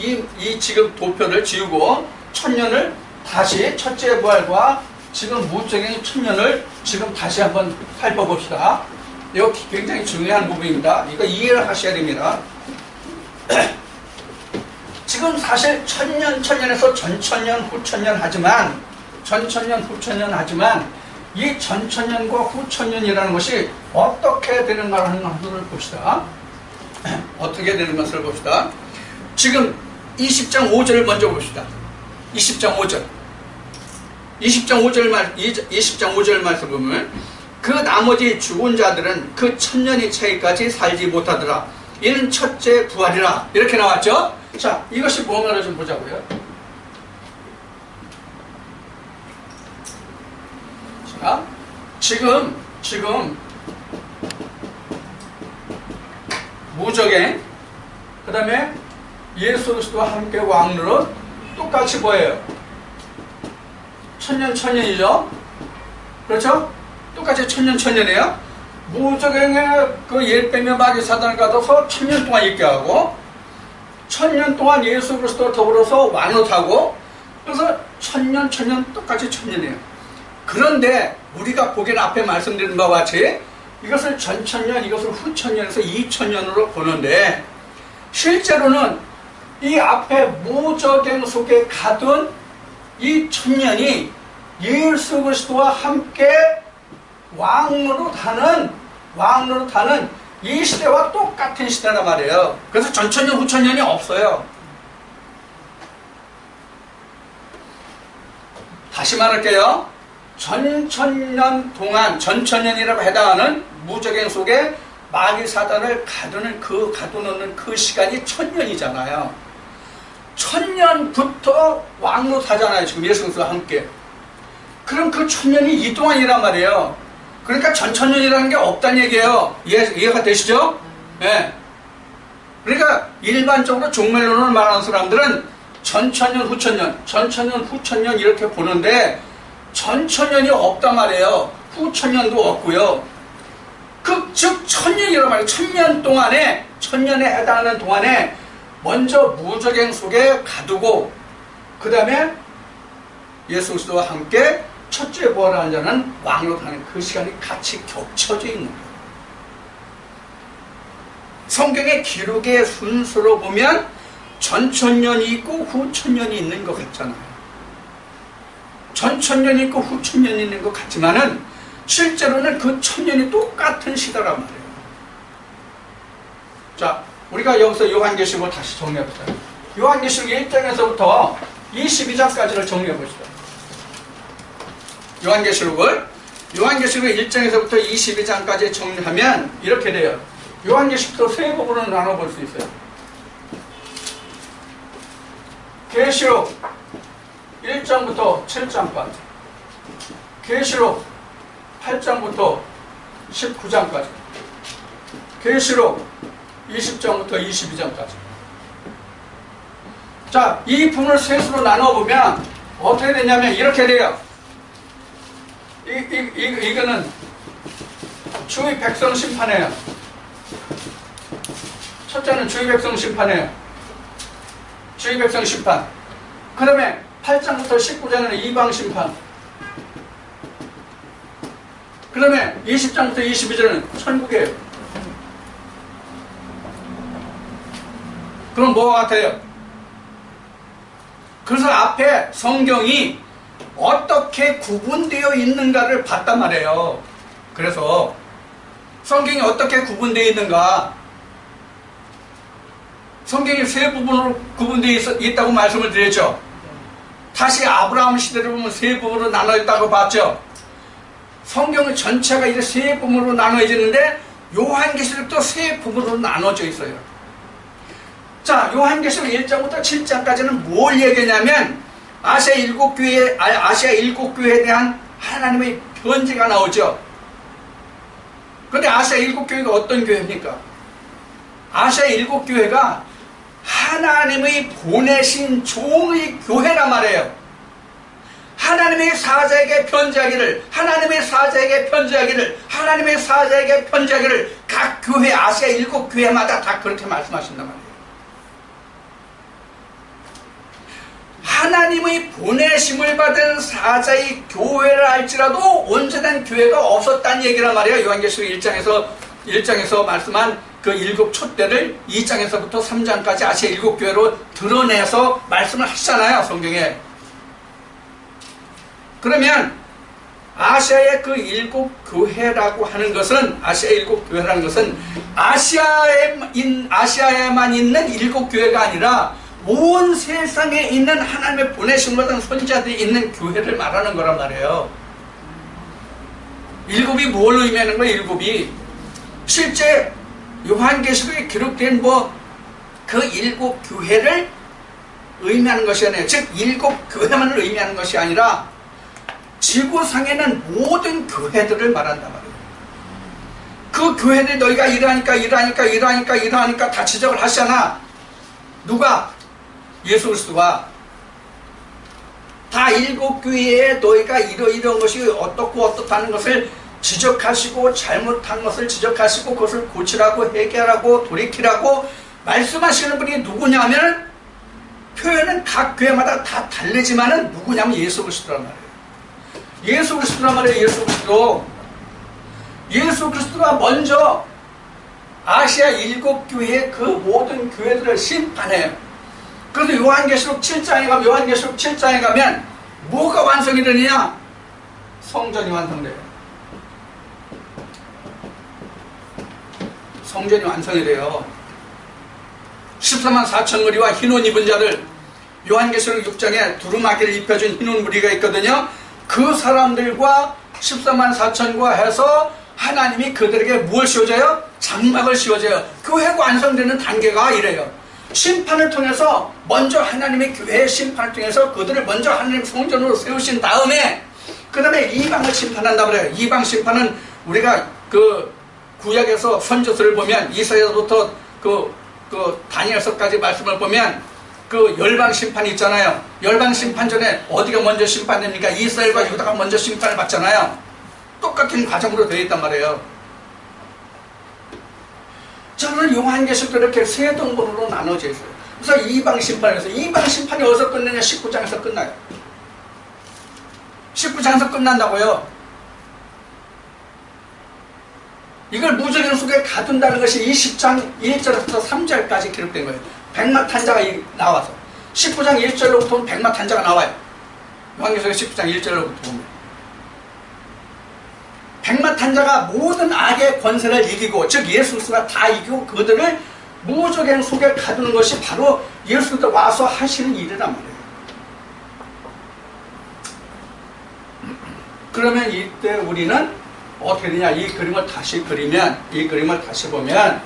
지금 도표를 지우고 1000년을 다시 첫째 부활과 지금 무저갱의 1000년을 지금 다시 한번 살펴봅시다. 이거 굉장히 중요한 부분입니다. 이거 이해를 하셔야 됩니다. 지금 사실 1000년에서 전천년, 후천년 하지만 이 전천년과 후천년이라는 것이 어떻게 되는가 하는 것을 봅시다. 어떻게 되는 것을 봅시다. 지금 20장 5절을 먼저 봅시다. 20장 5절 말씀 보면 그 나머지 죽은 자들은 그 1000년이 차기까지 살지 못하더라. 이는 첫째 부활이라. 이렇게 나왔죠? 자, 이것이 뭔가를 좀 보자고요. 자, 지금 무저갱, 그 다음에 예수 그리스도와 함께 왕노릇 똑같이 뭐예요? 천년이죠? 그렇죠? 똑같이 천년이에요. 무저갱의 그 옛뱀의 마귀 사단을 가둬서 1000년 동안 있게 하고 1000년 동안 예수 그리스도와 더불어서 왕노릇하고 그래서 천년 똑같이 1000년이에요. 그런데 우리가 보기에는 앞에 말씀드린 바와 같이 이것을 전천년, 이것을 후천년에서 2000년으로 보는데 실제로는 이 앞에 무저갱 속에 가둔 이 1000년이 예수 그리스도와 함께 왕노릇하는 이 시대와 똑같은 시대란 말이에요. 그래서 전천년, 후천년이 없어요. 다시 말할게요. 전천년 동안, 전천년이라고 해당하는 무저갱 속에 마귀 사단을 가둬놓는 그 시간이 1000년이잖아요. 1000년부터 왕노릇하잖아요. 지금 예수 그리스도와 함께. 그럼 그 1000년이 이 동안이란 말이에요. 그러니까 전천년이라는 게 없다는 얘기예요. 이해가 되시죠? 네. 그러니까 일반적으로 종말론을 말하는 사람들은 전천년, 후천년 이렇게 보는데 전천년이 없단 말이에요. 후천년도 없고요. 즉 1000년이란 말이에요. 1000년에 해당하는 동안에 먼저 무저갱 속에 가두고 그 다음에 예수 그리스도와 함께 첫째 부활하는 자는 왕노릇하는 그 시간이 같이 겹쳐져 있는 거예요. 성경의 기록의 순서로 보면 전천년이 있고 후천년이 있는 것 같잖아요. 전천년이 있고 후천년이 있는 것 같지만은 실제로는 그 1000년이 똑같은 시대란 말이에요. 자, 우리가 여기서 요한계시록을 다시 정리해보자. 요한계시록 1장에서부터 22장까지를 정리해보시다. 요한계시록을 1장에서부터 22장까지 정리하면 이렇게 돼요. 요한계시록도 세 부분으로 나눠볼 수 있어요. 계시록 1장부터 7장까지, 계시록 8장부터 19장까지, 계시록 20장부터 22장까지. 자, 이 부분을 셋으로 나눠보면 어떻게 되냐면 이렇게 돼요. 이거는 주의 백성 심판이에요. 첫째는 주의 백성 심판이에요. 주의 백성 심판. 그 다음에 8장부터 19장에는 이방 심판. 그 다음에 20장부터 22장은 천국이에요. 그럼 뭐가 같아요? 그래서 앞에 성경이 어떻게 구분되어 있는가를 봤단 말이에요. 그래서 성경이 어떻게 구분되어 있는가, 성경이 세 부분으로 구분되어 있다고 말씀을 드렸죠. 다시 아브라함 시대를 보면 세 부분으로 나눠 있다고 봤죠. 성경은 전체가 이제 세 부분으로 나눠지는데 요한계시록도 세 부분으로 나눠져 있어요. 자, 요한계시록 1장부터 7장까지는 뭘 얘기하냐면 아시아 일곱 교회에 대한 하나님의 편지가 나오죠. 그런데 아시아 일곱 교회가 어떤 교회입니까? 아시아 일곱 교회가 하나님의 보내신 종의 교회란 말이에요. 하나님의 사자에게 편지하기를, 하나님의 사자에게 편지하기를, 하나님의 사자에게 편지하기를 각 교회, 아시아 일곱 교회마다 다 그렇게 말씀하신단 말이에요. 하나님의 보내심을 받은 사자의 교회를 할지라도 온전한 교회가 없었다는 얘기란 말이에요. 요한계시록 1장에서 말씀한 그 일곱 촛대를 2장에서부터 3장까지 아시아 일곱 교회로 드러내서 말씀을 하시잖아요, 성경에. 그러면 아시아의 그 일곱 교회라고 하는 것은, 아시아 일곱 교회라는 것은 아시아에만 있는 일곱 교회가 아니라 온 세상에 있는 하나님의 보내심을 받은 선지자들이 있는 교회를 말하는 거란 말이에요. 일곱이 뭘 의미하는 거예요? 일곱이 실제 요한계시록에 기록된 그 일곱 교회를 의미하는 것이 아니에요. 즉 일곱 교회만을 의미하는 것이 아니라 지구상에는 모든 교회들을 말한단 말이에요. 그 교회들이 너희가 이러하니까 다 지적을 하시잖아. 누가? 예수 그리스도가 다 일곱 교회에 너희가 이런 것이 어떻다는 것을 지적하시고, 잘못한 것을 지적하시고, 그것을 고치라고, 해결하고, 돌이키라고 말씀하시는 분이 누구냐면, 표현은 각 교회마다 다 다르지만은 누구냐면 예수 그리스도란 말이에요. 예수 그리스도란 말이에요. 예수 그리스도가 먼저 아시아 일곱 교회의 그 모든 교회들을 심판해요. 그래서 요한계시록 7장에 가면 뭐가 완성이 되느냐? 성전이 완성돼요. 성전이 완성이 돼요. 14만 4천 무리와 흰옷 입은 자들, 요한계시록 6장에 두루마기를 입혀준 흰옷 무리가 있거든요. 그 사람들과 14만 4천과 해서 하나님이 그들에게 무엇을 씌워줘요? 장막을 씌워줘요. 교회가 완성되는 단계가 이래요. 심판을 통해서 먼저 하나님의 교회의 심판을 통해서 그들을 먼저 하나님 성전으로 세우신 다음에 그 다음에 이방을 심판한다 그래요. 이방 심판은 우리가 그 구약에서 선지서를 보면 이사야서부터 그 다니엘서까지 말씀을 보면 그 열방 심판이 있잖아요. 열방 심판 전에 어디가 먼저 심판됩니까? 이스라엘과 유다가 먼저 심판을 받잖아요. 똑같은 과정으로 되어 있단 말이에요. 저는 요한계시록도 이렇게 세 등분으로 나눠져 있어요. 그래서 이방 심판에서, 이방 심판이 어디서 끝내냐? 19장에서 끝나요. 19장에서 끝난다고요. 이걸 무적인 속에 가둔다는 것이 20장 1절부터 3절까지 기록된 거예요. 백마탄자가 나와서 19장 1절로부터 백마탄자가 나와요. 요한계시록 19장 1절로부터 보면 백마탄자가 모든 악의 권세를 이기고, 즉 예수 그리스도가 다 이기고 그들을 무적행 속에 가두는 것이 바로 예수 그리스도 와서 하시는 일이란 말이에요. 그러면 이때 우리는 어떻게 되냐? 이 그림을 다시 그리면, 이 그림을 다시 보면,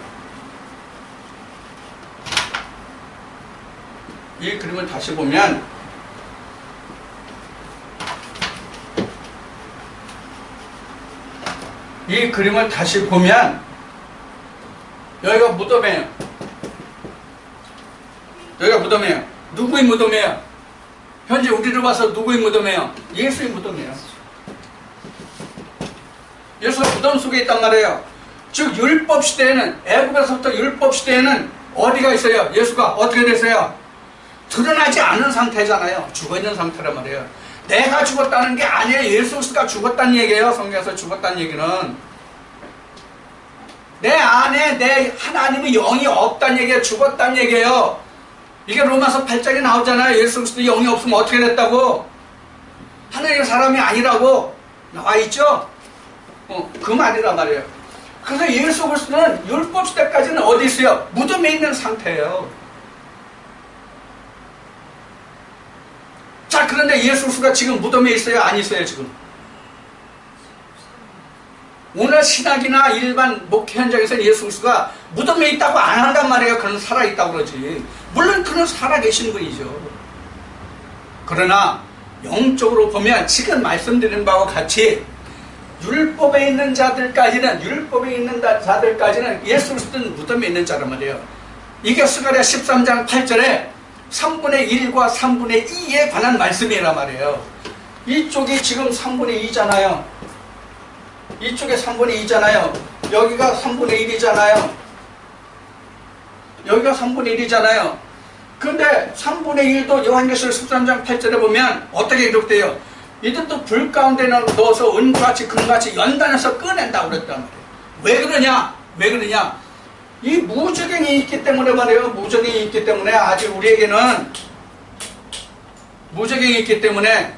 이 그림을 다시 보면, 이 그림을 다시 보면, 여기가 무덤이에요. 여기가 무덤이에요. 누구의 무덤이에요? 현재 우리를 봐서 누구의 무덤이에요? 예수의 무덤이에요. 예수가 무덤 속에 있단 말이에요. 즉 율법 시대에는, 애굽에서부터 율법 시대에는 어디가 있어요? 예수가 어떻게 됐어요? 드러나지 않은 상태잖아요. 죽어있는 상태란 말이에요. 내가 죽었다는 게 아니에요. 예수 그리스도가 죽었다는 얘기예요. 성경에서 죽었다는 얘기는 내 안에 내 하나님의 영이 없다는 얘기예요. 죽었다는 얘기예요. 이게 로마서 8장에 나오잖아요. 예수 그리스도 영이 없으면 어떻게 됐다고? 하나님의 사람이 아니라고 나와 있죠. 그 말이란 말이에요. 그래서 예수 그리스도는 율법 시대까지는 어디 있어요? 무덤에 있는 상태예요. 자, 그런데 예수 그리스도가 지금 무덤에 있어요? 안 있어요? 지금? 오늘 신학이나 일반 목회 현장에서는 예수 그리스도가 무덤에 있다고 안 한단 말이에요. 그는 살아있다고 그러지. 물론 그는 살아계신 분이죠. 그러나 영적으로 보면 지금 말씀드린 바와 같이 율법에 있는 자들까지는 예수 그리스도는 무덤에 있는 자란 말이에요. 이게 스가랴 13장 8절에 3분의 1과 3분의 2에 관한 말씀이란 말이에요. 이쪽이 지금 3분의 2잖아요. 이쪽에 3분의 2잖아요. 여기가 3분의 1이잖아요. 여기가 3분의 1이잖아요. 그런데 3분의 1도 요한계시록 13장 8절에 보면 어떻게 기록돼요? 이들도 불 가운데 넣어서 은같이 금같이 연단해서 꺼낸다고 그랬단 말이에요. 왜 그러냐? 왜 그러냐? 이 무적행이 있기 때문에 말이에요. 무적행이 있기 때문에 아직 우리에게는 무적행이 있기 때문에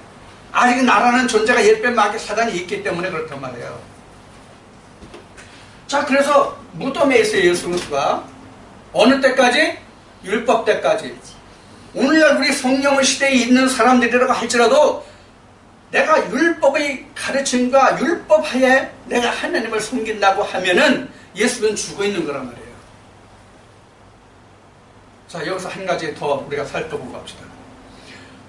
아직 나라는 존재가 옛뱀 마귀 사단이 있기 때문에 그렇단 말이에요. 자, 그래서 무덤에 있어요. 예수 그리스도가 어느 때까지? 율법 때까지. 오늘날 우리 성령의 시대에 있는 사람들이라고 할지라도 내가 율법의 가르침과 율법하에 내가 하나님을 섬긴다고 하면은 예수는 죽어있는 거란 말이에요. 자, 여기서 한 가지 더 우리가 살펴보고 갑시다.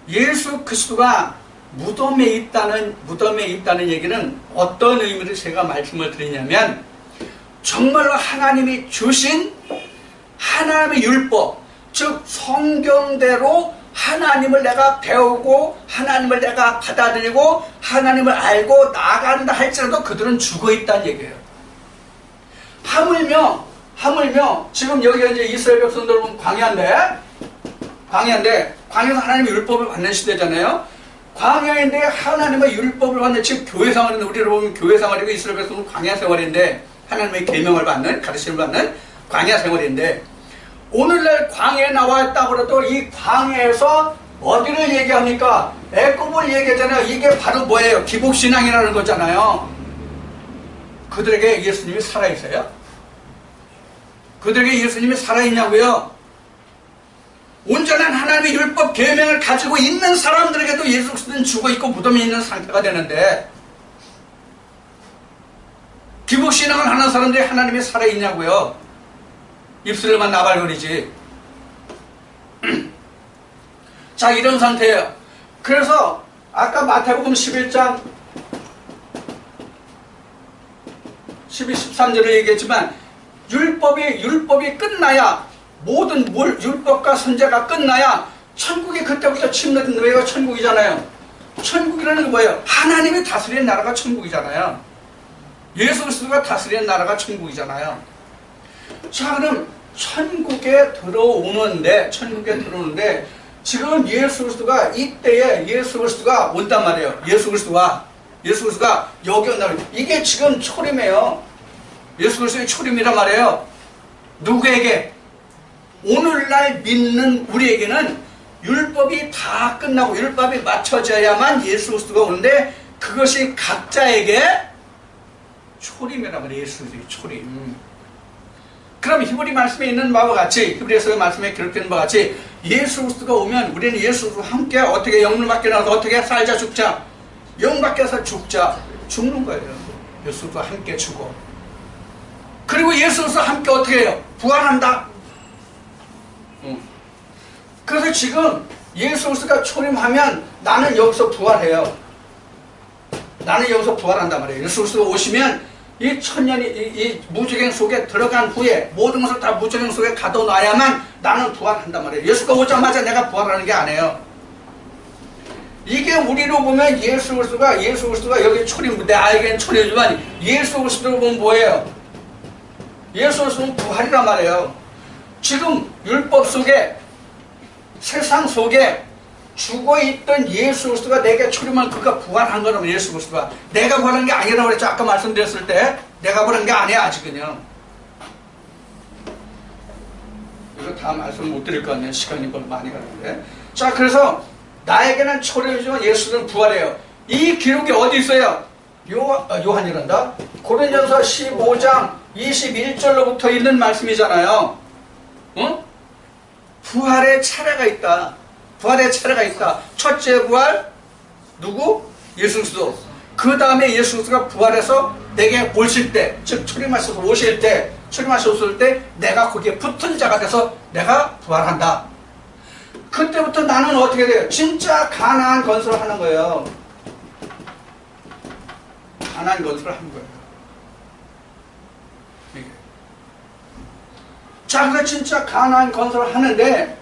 예수 그리스도가 무덤에 있다는 얘기는 어떤 의미로 제가 말씀을 드리냐면 정말로 하나님이 주신 하나님의 율법, 즉 성경대로 하나님을 내가 배우고 하나님을 내가 받아들이고 하나님을 알고 나간다 할지라도 그들은 죽어있다는 얘기예요. 하물며 지금 여기가 이제 이스라엘 백성들 보면 광야인데 광야에서 하나님의 율법을 받는 시대잖아요. 광야인데 하나님의 율법을 받는, 즉 교회 생활인데 우리를 보면 교회 생활이고 이스라엘 백성은 광야 생활인데 하나님의 계명을 받는, 가르침을 받는 광야 생활인데 오늘날 광야에 나와있다고 해도 이 광야에서 어디를 얘기합니까? 애굽을 얘기하잖아요. 이게 바로 뭐예요? 기복신앙이라는 거잖아요. 그들에게 예수님이 살아있어요? 그들에게 예수님이 살아있냐고요? 온전한 하나님의 율법 계명을 가지고 있는 사람들에게도 예수 그리스도는 죽어있고 무덤에 있는 상태가 되는데 기복신앙을 하는 사람들이 하나님이 살아있냐고요? 입술만 나발거리지. 자, 이런 상태예요. 그래서 아까 마태복음 11장 12, 13절에 얘기했지만 율법이 끝나야 모든 율법과 선제가 끝나야 천국이 그때부터 침례된 노예가 천국이잖아요. 천국이라는 게 뭐예요? 하나님이 다스리는 나라가 천국이잖아요. 예수 그리스도가 다스리는 나라가 천국이잖아요. 자, 그럼 천국에 들어오는데 지금 예수 그리스도가 이때에 예수 그리스도가 온단 말이에요. 예수 그리스도가 여기 온다면 이게 지금 초림이에요. 예수 그리스도의 초림이란 말이에요. 누구에게? 오늘날 믿는 우리에게는 율법이 다 끝나고 율법이 맞춰져야만 예수 그리스도가 오는데 그것이 각자에게 초림이란 말이에요. 예수 그리스도의 초림. 그럼 히브리 말씀에 있는 바와 같이, 히브리서의 말씀에 기록된 바와 같이 예수 그리스도가 오면 우리는 예수 그리스도와 함께 어떻게 영문을 받게 나와서 어떻게 살자 죽자 영 밖에서 죽자. 죽는 거예요. 예수 그리스도와 함께 죽어. 그리고 예수 그리스도와 함께 어떻게 해요? 부활한다. 그래서 지금 예수 그리스도가 초림하면 나는 여기서 부활해요. 나는 여기서 부활한단 말이에요. 예수 그리스도가 오시면 이 천년이 이 무저갱 속에 들어간 후에 모든 것을 다 무저갱 속에 가둬놔야만 나는 부활한단 말이에요. 예수가 오자마자 내가 부활하는 게 아니에요. 이게 우리로 보면 예수 그리스도가 여기 초림, 나에게는 초림이지만 예수 그리스도로 보면 뭐예요? 예수 그리스도는 부활이란 말이에요. 지금 율법 속에 세상 속에 죽어있던 예수 그리스도가 내게 초림한 그가 부활한 거라면 예수 그리스도가 내가 부활한 게 아니라고 그랬죠. 아까 말씀드렸을 때 내가 부활한 게 아니야 아직은요. 이거 다 말씀 못 드릴 것 같네요. 시간이 별로 많이 가는데. 자, 그래서 나에게는 초림이지만 예수는 부활해요. 이 기록이 어디 있어요? 요한이란다. 고린도전서 15장 21절로부터 있는 말씀이잖아요. 응? 부활의 차례가 있다. 부활의 차례가 있다. 첫째 부활 누구? 예수 그리스도. 그 다음에 예수 그리스도가 부활해서 내게 오실 때, 즉 초림하셔서 오실 때, 초림하셨을 때 내가 거기에 붙은 자가 돼서 내가 부활한다. 그때부터 나는 어떻게 돼요? 진짜 가나안 건설을 하는 거예요. 가나안 건설을 하는 거예요. 이게. 자, 그래서 진짜 가나안 건설을 하는데,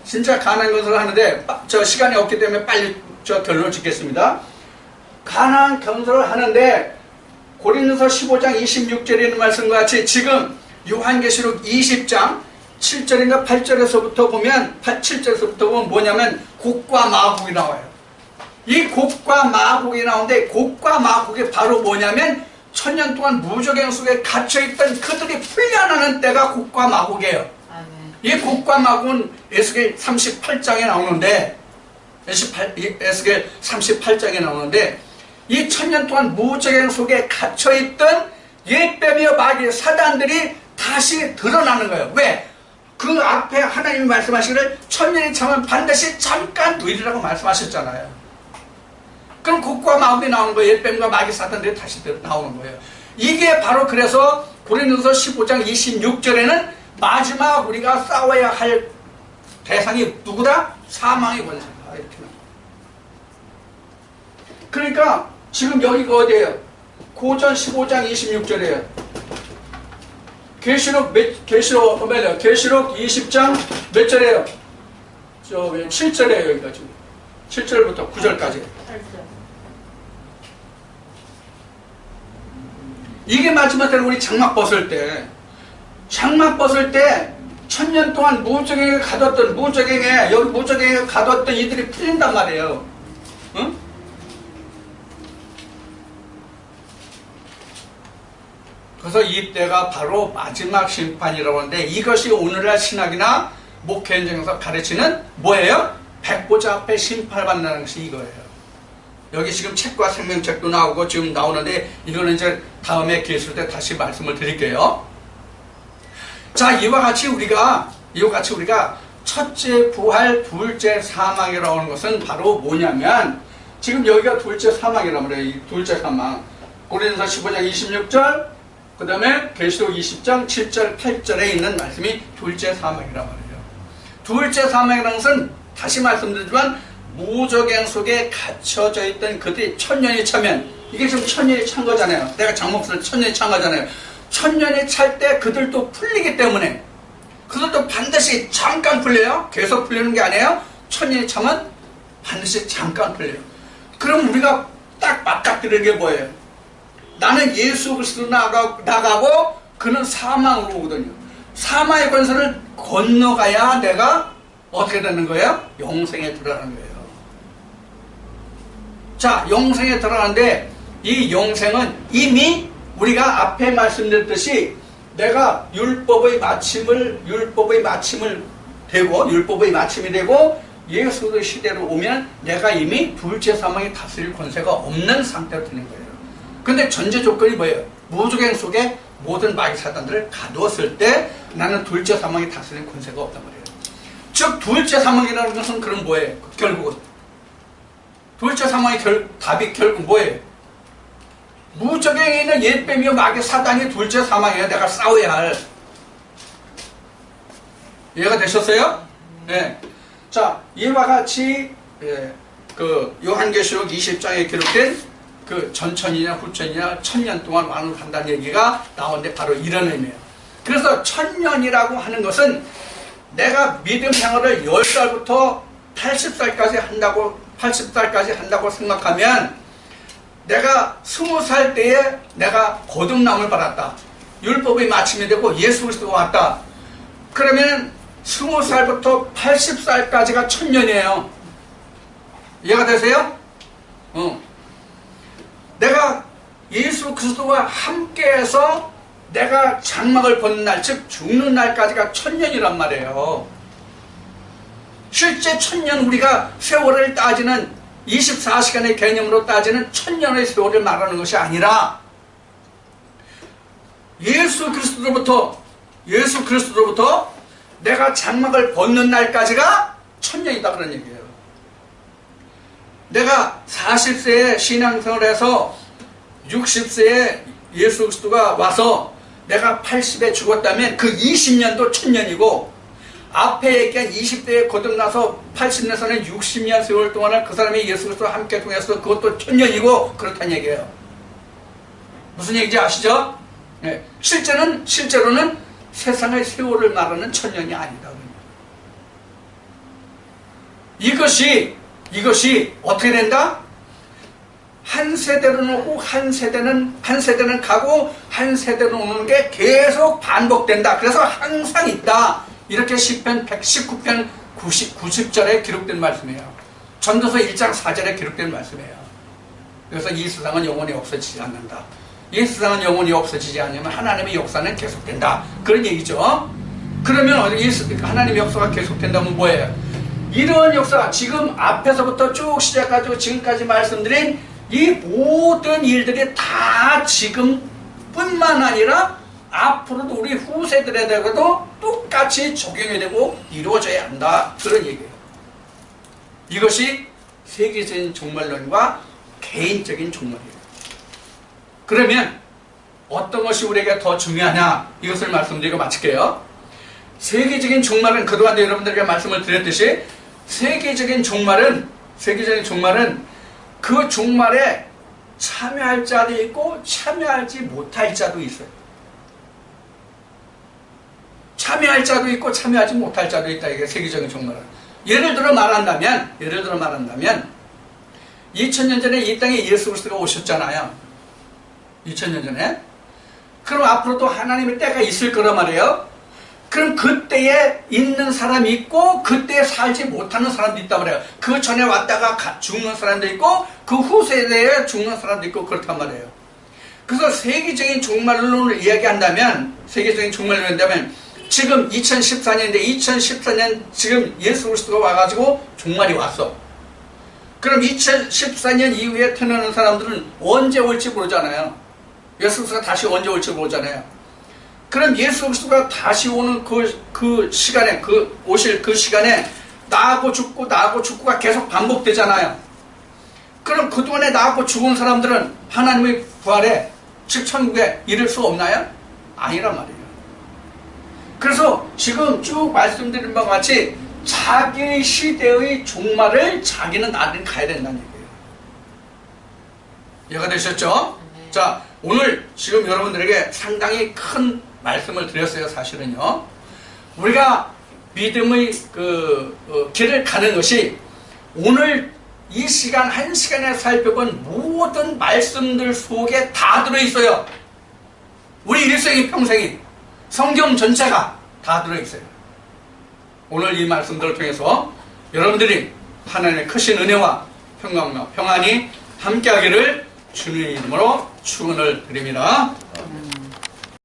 저 시간이 없기 때문에 빨리 저 결론을 짓겠습니다. 가나안 건설을 하는데, 고린도서 15장 26절에 있는 말씀과 같이 지금 요한계시록 20장 7절인가 8절에서부터 보면, 7절에서부터 보면 뭐냐면, 곡과 마곡이 나와요. 이 곡과 마곡이 나오는데, 곡과 마곡이 바로 뭐냐면, 천년 동안 무저갱 속에 갇혀있던 그들이 풀려나는 때가 곡과 마곡이에요. 이 곡과 마곡은 에스겔 38장에 나오는데, 에스겔 38장에 나오는데, 이 천년 동안 무저갱 속에 갇혀있던 옛뱀이여 마귀 사단들이 다시 드러나는 거예요. 왜? 그 앞에 하나님이 말씀하시기를 천년이 참으면 반드시 잠깐 누리라고 말씀하셨잖아요. 그럼 곡과 마곡이 나오는 거예요. 옛뱀과 마귀 사단들이 다시 나오는 거예요. 이게 바로 그래서 고린도서 15장 26절에는 마지막 우리가 싸워야 할 대상이 누구다? 사망의 권세다. 이렇게 나와요. 그러니까 지금 여기가 어디예요? 고전 15장 26절이에요. 계시록 20장 몇 절이에요? 7절이에요. 여기가 지금 7절부터 9절까지. 이게 마지막 때는 우리 장막 벗을 때 천년 동안 무저갱에 가뒀던 여기 무저갱에 가뒀던 이들이 풀린단 말이에요. 응? 그래서 이때가 바로 마지막 심판이라고 하는데, 이것이 오늘날 신학이나 목회 현장에서 가르치는 뭐예요? 백보자 앞에 심판을 받는다는 것이 이거예요. 여기 지금 책과 생명책도 나오고 지금 나오는데, 이거는 이제 다음에 기회 있을 때 다시 말씀을 드릴게요. 자, 이와 같이 우리가 첫째 부활, 둘째 사망이라고 하는 것은 바로 뭐냐면, 지금 여기가 둘째 사망이라고 그래요. 이 둘째 사망. 고린도서 15장 26절, 그 다음에 계시록 20장 7절 8절에 있는 말씀이 둘째 사망이라고 말이에요. 둘째 사망이라는 것은 다시 말씀드리지만 무저갱 속에 갇혀져 있던 그들이 천년이 차면, 이게 지금 천년이 찬 거잖아요. 내가 장목수를 천년이 찬 거잖아요. 천년이 찰 때 그들도 풀리기 때문에, 그들도 반드시 잠깐 풀려요. 계속 풀리는 게 아니에요. 천년이 차면 반드시 잠깐 풀려요. 그럼 우리가 딱 맞닥뜨리는 게 뭐예요? 나는 예수 그리스도 나가고 그는 사망으로 오거든요. 사망의 권세를 건너가야 내가 어떻게 되는 거예요? 영생에 들어가는 거예요. 자, 영생에 들어가는데 이 영생은 이미 우리가 앞에 말씀드렸듯이 내가 율법의 마침이 되고 예수의 시대로 오면 내가 이미 둘째 사망이 다스릴 권세가 없는 상태로 되는 거예요. 근데 전제 조건이 뭐예요? 무저갱 속에 모든 마귀 사단들을 가두었을 때 나는 둘째 사망이 다스리는 권세가 없단 말이에요. 즉 둘째 사망이라는 것은 그럼 뭐예요? 결국은 둘째 사망의 답이 결국 뭐예요? 무적에 있는 옛뱀이요 마귀 사단이 둘째 사망이에요. 내가 싸워야 할. 이해가 되셨어요? 네. 자, 이와 같이 그 요한계시록 20장에 기록된 그 전천이냐 후천이냐 1000년 동안 왕을 한다는 얘기가 나오는데 바로 이런 의미예요. 그래서 1000년이라고 하는 것은 내가 믿음 생활을 10살부터 80살까지 한다고 생각하면 내가 20살 때에 내가 거듭남을 받았다. 율법이 마침이 되고 예수 그리스도가 왔다. 그러면 20살부터 80살까지가 1000년이에요. 이해가 되세요? 내가 예수 그리스도와 함께해서 내가 장막을 벗는 날, 즉 죽는 날까지가 1000년이란 말이에요. 실제 1000년 우리가 세월을 따지는 24시간의 개념으로 따지는 1000년의 세월을 말하는 것이 아니라 예수 그리스도로부터 내가 장막을 벗는 날까지가 1000년이다 그런 얘기예요. 내가 40세에 신앙생활을 해서 60세에 예수 그리스도가 와서 내가 80에 죽었다면 그 20년도 1000년이고 앞에 얘기한 20대에 거듭나서 80년에서는 60년 세월 동안을 그 사람이 예수 그리스도와 함께 통해서 그것도 1000년이고 그렇다는 얘기예요. 무슨 얘기인지 아시죠? 네. 실제로는 세상의 세월을 말하는 1000년이 아니다. 이것이 어떻게 된다? 한 세대는 오고 한 세대는 가고 한 세대는 오는 게 계속 반복된다. 그래서 항상 있다. 이렇게 시편 119편 90절에 기록된 말씀이에요. 전도서 1장 4절에 기록된 말씀이에요. 그래서 이 세상은 영원히 없어지지 않는다. 이 세상은 영원히 없어지지 않으면 하나님의 역사는 계속된다. 그런 얘기죠. 그러면 하나님의 역사가 계속된다면 뭐예요? 이런 역사, 지금 앞에서부터 쭉 시작해가지고 지금까지 말씀드린 이 모든 일들이 다 지금뿐만 아니라 앞으로도 우리 후세들에게도 똑같이 적용이 되고 이루어져야 한다. 그런 얘기예요. 이것이 세계적인 종말론과 개인적인 종말이에요. 그러면 어떤 것이 우리에게 더 중요하냐? 이것을 말씀드리고 마칠게요. 세계적인 종말은 그동안도 여러분들에게 말씀을 드렸듯이 세계적인 종말은 그 종말에 참여할 자도 있고 참여하지 못할 자도 있어요. 참여할 자도 있고 참여하지 못할 자도 있다. 이게 세계적인 종말은. 예를 들어 말한다면 2000년 전에 이 땅에 예수 그리스도가 오셨잖아요. 2000년 전에. 그럼 앞으로도 하나님의 때가 있을 거란 말이에요. 그럼 그때에 있는 사람이 있고 그때에 살지 못하는 사람도 있단 말이에요. 그 전에 왔다가 죽는 사람도 있고 그 후세대에 죽는 사람도 있고 그렇단 말이에요. 그래서 세계적인 종말론을 이야기한다면 지금 2014년인데 2014년 지금 예수 그리스도가 와가지고 종말이 왔어. 그럼 2014년 이후에 태어나는 사람들은 언제 올지 모르잖아요. 예수 그리스도가 다시 언제 올지 모르잖아요. 그럼 예수 그리스도가 다시 오는 그 시간에, 오실 그 시간에 나하고 죽고가 계속 반복되잖아요. 그럼 그동안에 나하고 죽은 사람들은 하나님의 부활에, 즉 천국에 이를 수 없나요? 아니란 말이에요. 그래서 지금 쭉 말씀드린 바와 같이 자기 시대의 종말을 자기는 나를 가야 된다는 얘기예요. 이해가 되셨죠? 자, 오늘 지금 여러분들에게 상당히 큰 말씀을 드렸어요. 사실은요, 우리가 믿음의 길을 가는 것이 오늘 이 시간 한 시간에 살펴본 모든 말씀들 속에 다 들어있어요. 우리 일생이 평생이 성경 전체가 다 들어있어요. 오늘 이 말씀들을 통해서 여러분들이 하나님의 크신 은혜와 평강과 평안이 함께하기를 주님의 이름으로 축원을 드립니다.